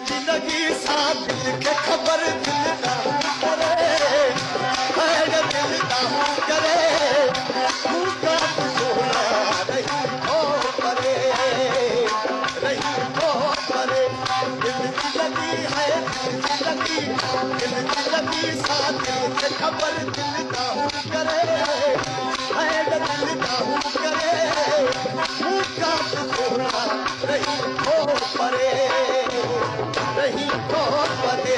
की लगी साथ दिल के खबर दिल ना करे दिल ना करे मुझका सोना रही हो करे दिल की लगी है दिल की लगी साथ दिल के खबर दिल ना करे दिल ना करे मुझका सोना रही हो परे रही हो परे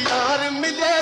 यार मिले